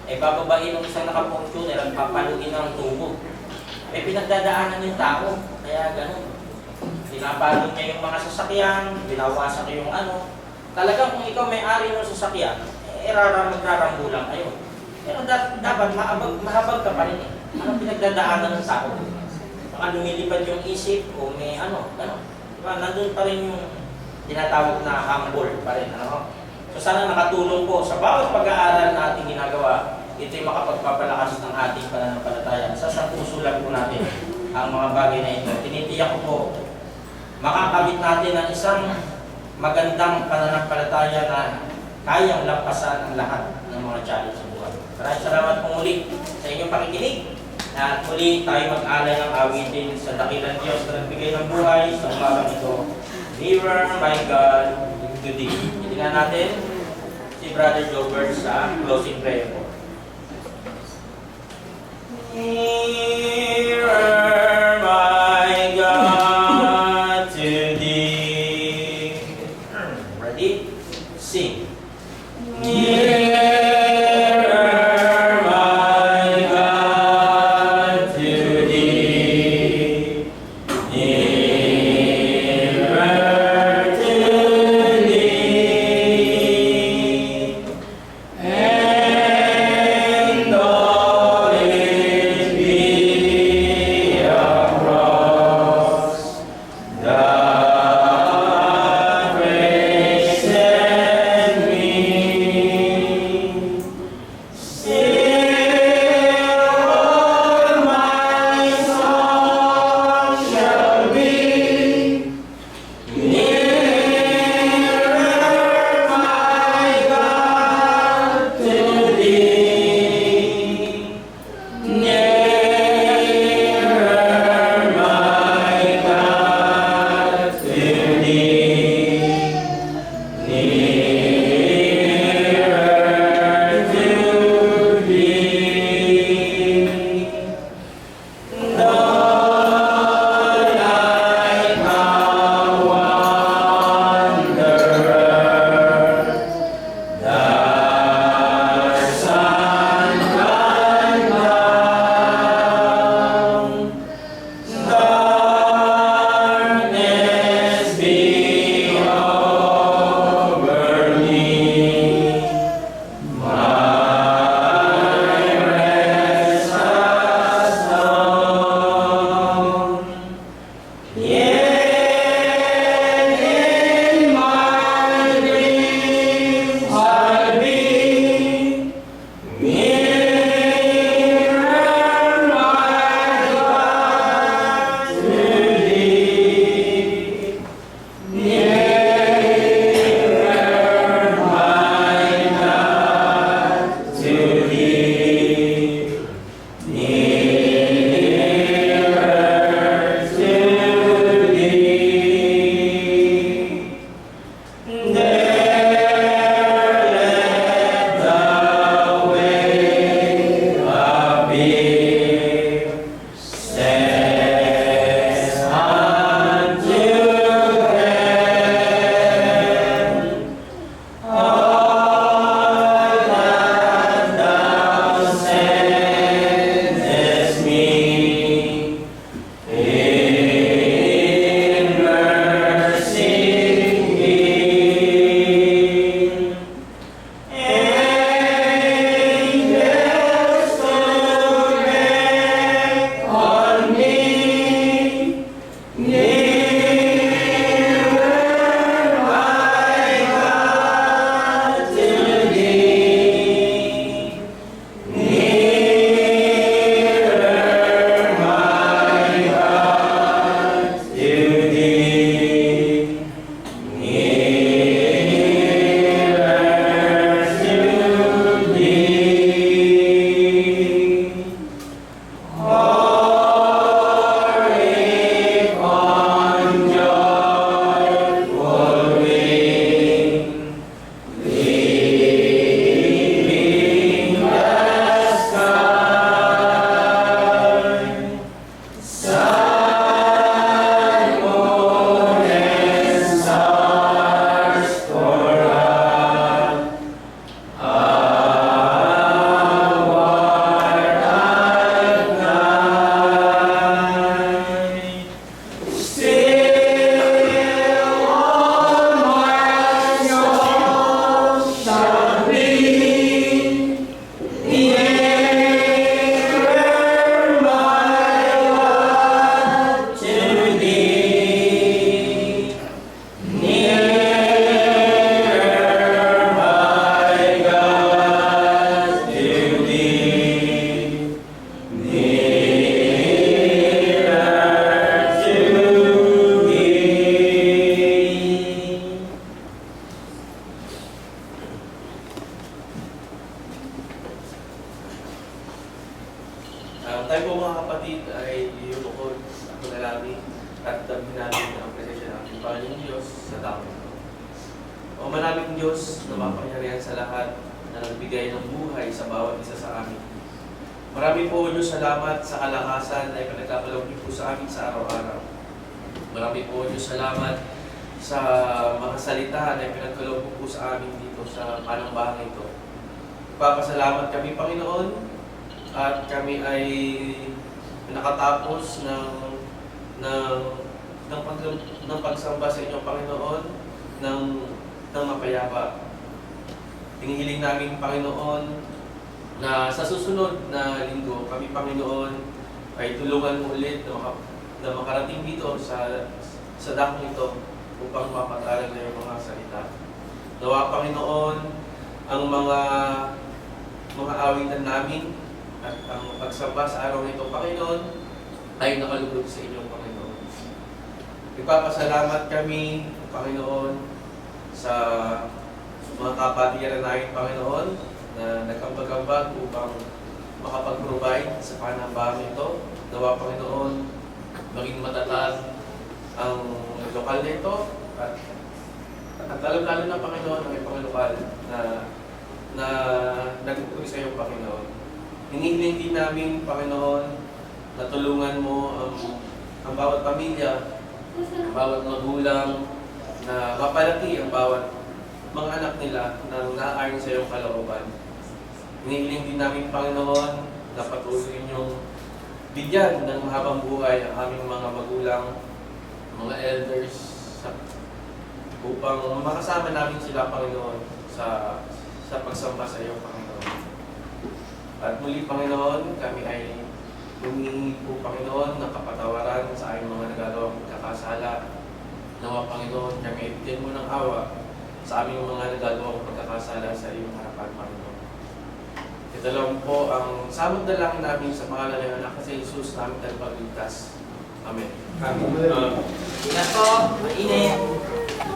Eh, bababain ng isang nakapunctuner at papalugin ng tubo. Eh, pinagdadaanan yung tao. Kaya ganun. Pinapalog niya yung mga sasakyan, binawasak yung ano. Talagang kung ikaw may-ari ng sasakyan, eh, magrarambo lang kayo. Pero dapat mahabag ka pa rin eh. Anong pinagdadaanan ng tao? Baka lumilipad yung isip o may ano. Diba? Nandun pa rin yung tinatawag na humble pa rin. Ano? So sana nakatulong po sa bawat pag-aaral na ating ginagawa. Ito'y makapagpapalakas ng ating pananampalataya. Sa puso lang po natin ang mga bagay na ito. Tinitiyak ko po, makakamit natin ang isang magandang pananampalataya na kayang lampasan ang lahat ng mga challenge sa buhay. Maraming salamat po muli sa inyong pakikinig. At muli tayo mag-alay ng awitin sa dakilang Diyos na nagbigay ng buhay sa umagang ito. Mirror, my God, today. Tingnan natin si Brother Jobert sa closing prayer po. Mirror, my God, to thee. Ready? Sing. Mirror, my God, to thee. Mirror to thee. Tayo po mga kapatid ay lilukod at manalangin at damhin namin ang presensya ng ating Panginoong Diyos sa dami ito. O maraming Diyos na mapangyarihan sa lahat na nagbigay ng buhay sa bawat isa sa amin. Marami po Diyos salamat sa kalakasan na ipinagkakalaw niyo po sa amin sa araw-araw. Marami po Diyos salamat sa mga salita na ipinagkalaw po sa amin dito sa panambahan ito. Papasalamat kami Panginoon at kami ay nakatapos ng pagsamba sa inyo Panginoon ng mapayapa. Hinihiling namin Panginoon na sa susunod na linggo kami Panginoon ay tulungan mo ulit na makarating dito sa dakong ito upang mapatalag na yung mga salita. Nawa Panginoon ang mga awitan namin at ang pagsamba sa araw nito, Panginoon, ay nakalugod sa inyong Panginoon. Ipapasalamat kami, Panginoon, sa mga kapatiran namin, Panginoon, na nagkambag-ambag upang makapag-provide sa panambahan nito. Nawa, Panginoon, maging matatag ang lokal nito at lalo na, Panginoon, ang ibang lokal na nagpupuri sa iyo, Panginoon. Hinihiling din namin, Panginoon, na tulungan mo ang bawat pamilya, ang bawat magulang, na mapalaki ang bawat mga anak nila na naayon sa iyong kalooban. Hinihiling din namin, Panginoon, na patuloy niyong bigyan ng mahabang buhay ang aming mga magulang, mga elders, upang makasama namin sila, Panginoon, sa pagsamba sa iyo, Panginoon. At muli, Panginoon, kami ay humingi po, Panginoon, ng kapatawaran sa aming mga nagagawang pagkakasala. Nawa, Panginoon, kami ibigyan mo ng awa sa aming mga nagagawang pagkakasala sa iyong harapan, Panginoon. Ito lang po ang samot na lang namin sa pangalan ng anak sa Jesus namin tagapagligtas. Amen. Ingat po, mainit.